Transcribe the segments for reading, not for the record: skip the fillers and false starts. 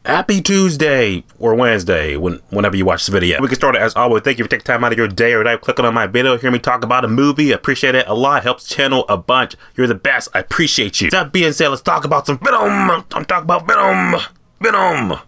Happy Tuesday or Wednesday, whenever you watch the video. We can start it as always. Thank you for taking time out of your day or night, clicking on my video, hear me talk about a movie. Appreciate it a lot. Helps channel a bunch. You're the best. I appreciate you. That being said, let's talk about some Venom. I'm talking about Venom.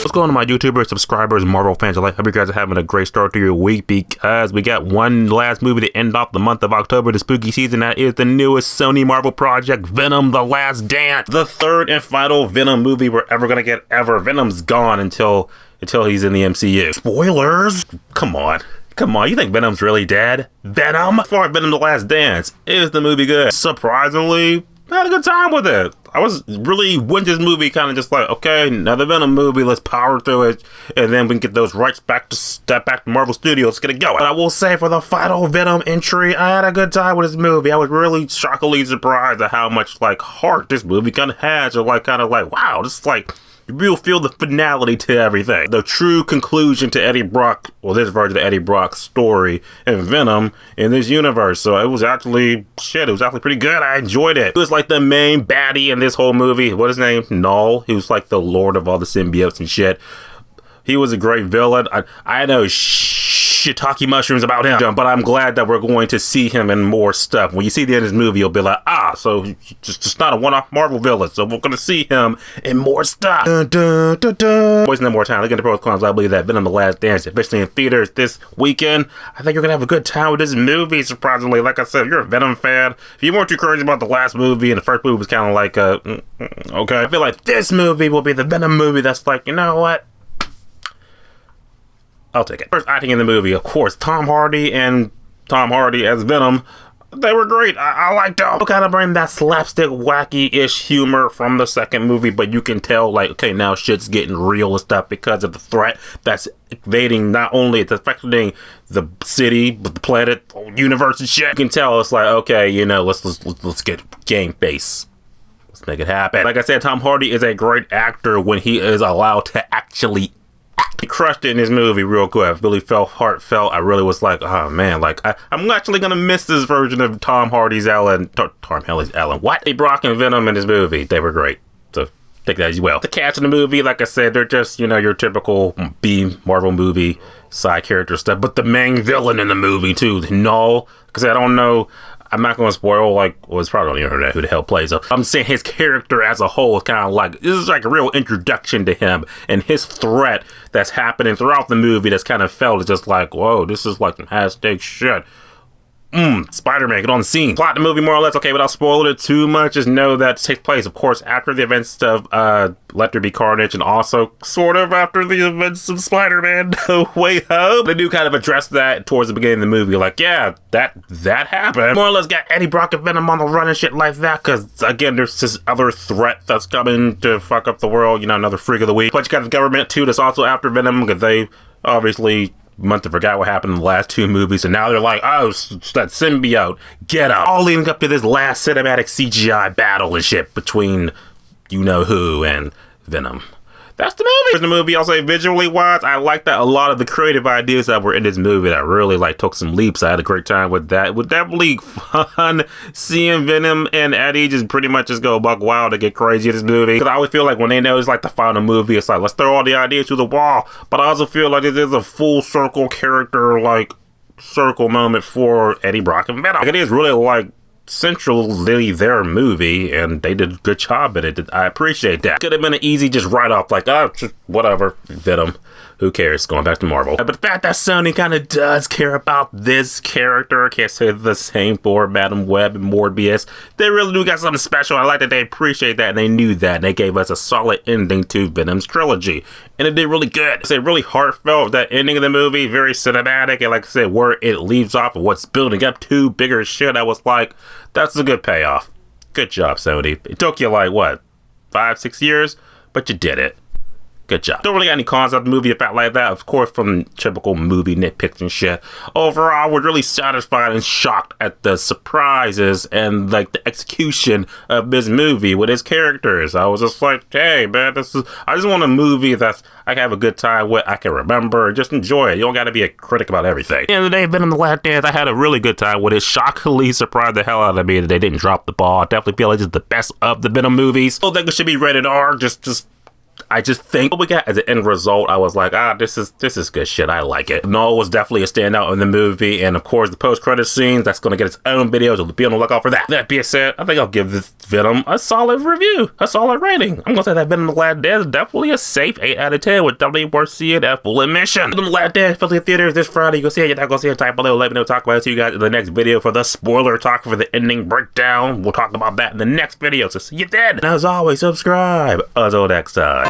What's going on, my YouTubers, subscribers, Marvel fans alike? Hope you guys are having a great start to your week because we got one last movie to end off the month of October, the spooky season. That is the newest Sony Marvel project, Venom: The Last Dance. The third and final Venom movie we're ever gonna get ever. Venom's gone until he's in the MCU. Spoilers? Come on. You think Venom's really dead? Venom? For Venom: The Last Dance. Is the movie good? Surprisingly, I had a good time with it. I was really, when this movie kind of just like, okay, another Venom movie, let's power through it, and then we can get those rights back to Marvel Studios, let's get it going. But I will say, for the final Venom entry, I had a good time with this movie. I was really shockingly surprised at how much, like, heart this movie kind of has, or like, kind of like, wow, this is like, you really feel the finality to everything. The true conclusion to Eddie Brock, well, this version of Eddie Brock's story and Venom in this universe. So it was actually, it was actually pretty good. I enjoyed it. It was like the main baddie in this whole movie. What is his name? Knull. He was like the lord of all the symbiotes and shit. He was a great villain. I know shiitake mushrooms about him, but I'm glad that we're going to see him in more stuff. When you see the end of this movie, you'll be like, so he's just not a one-off Marvel villain, so we're going to see him in more stuff. Wasting no more time. Look at the pros and cons. I believe that Venom: The Last Dance, officially in theaters this weekend. I think you're going to have a good time with this movie, surprisingly. Like I said, if you're a Venom fan, if you weren't too crazy about the last movie, and the first movie was kind of like, okay. I feel like this movie will be the Venom movie that's like, you know what? I'll take it. First acting in the movie, of course, Tom Hardy as Venom. They were great. I liked them. They kind of bring that slapstick, wacky-ish humor from the second movie, but you can tell, like, okay, now shit's getting real and stuff because of the threat that's invading. Not only it's affecting the city, but the planet, the whole universe and shit. You can tell it's like, okay, you know, let's get game face. Let's make it happen. Like I said, Tom Hardy is a great actor when he is allowed to actually act. He crushed it in his movie real quick. I really felt heartfelt. I really was like, oh man, like I'm actually gonna miss this version of Tom Hardy's Alan. What? Hey, Brock and Venom in his movie, they were great. So take that as well. The cast in the movie, like I said, they're just, you know, your typical B Marvel movie side character stuff. But the main villain in the movie too, Knull, because I don't know. I'm not going to spoil, like, well, it's probably on the internet who the hell plays him. I'm saying his character as a whole is kind of like, this is like a real introduction to him and his threat that's happening throughout the movie that's kind of felt is just like, whoa, this is like some high-stakes shit. Spider-Man, get on the scene. Plot the movie more or less, okay, without spoiling it too much, just know that it takes place, of course, after the events of Let There Be Carnage and also sort of after the events of Spider-Man No Way Home. They do kind of address that towards the beginning of the movie, like, yeah, that happened. More or less got Eddie Brock and Venom on the run and shit like that, because, again, there's this other threat that's coming to fuck up the world, you know, another freak of the week. But you got the government, too, that's also after Venom, because they obviously must have forgot what happened in the last two movies, and now they're like, oh, that symbiote, get up. All leading up to this last cinematic CGI battle and shit between you-know-who and Venom. That's the movie. The movie, I'll say, visually wise, I like that a lot of the creative ideas that were in this movie that really like took some leaps. I had a great time with that. It was definitely fun seeing Venom and Eddie just pretty much just go buck wild to get crazy in this movie. Because I always feel like when they know it's like the final movie, it's like, let's throw all the ideas to the wall. But I also feel like this is a full circle character, like, circle moment for Eddie Brock and Venom. Like, it is really like centrally their movie, and they did a good job at it. I appreciate that. Could have been an easy just write-off, like, oh, just whatever, Venom, who cares, going back to Marvel. But the fact that Sony kind of does care about this character, I can't say the same for Madam Web and Morbius. They really do got something special. I like that they appreciate that, and they knew that, and they gave us a solid ending to Venom's trilogy, and it did really good. It's really heartfelt, that ending of the movie, very cinematic, and like I said, where it leaves off of what's building up to bigger shit, I was like, that's a good payoff. Good job, Sony. It took you like, what, 5-6 years? But you did it. Good job. Don't really got any cons of the movie about like that. Of course, from typical movie nitpicks and shit. Overall, we're really satisfied and shocked at the surprises and like the execution of this movie with its characters. I was just like, hey man, I just want a movie that's I can have a good time with, I can remember, just enjoy it. You don't gotta be a critic about everything. At the end of the day, Venom: The Last Dance, I had a really good time with it. Shockingly surprised the hell out of me that they didn't drop the ball. I definitely feel like it's the best of the Venom movies. I don't think it should be rated R, I just think what we got as an end result, I was like, this is good shit. I like it. Knull was definitely a standout in the movie, and of course the post-credit scenes, that's going to get its own video, so be on the lookout for that. That being said, I think I'll give this Venom a solid review, a solid rating. I'm going to say that Venom: The Last Dance is definitely a safe 8 out of 10, with definitely worth seeing at full admission. Venom: The Last Dance, especially in theaters this Friday. You can see it, you're not going to see it, type below, let me know, talk about it. See you guys in the next video for the spoiler talk for the ending breakdown. We'll talk about that in the next video, so see you then. And as always, subscribe. Until next time.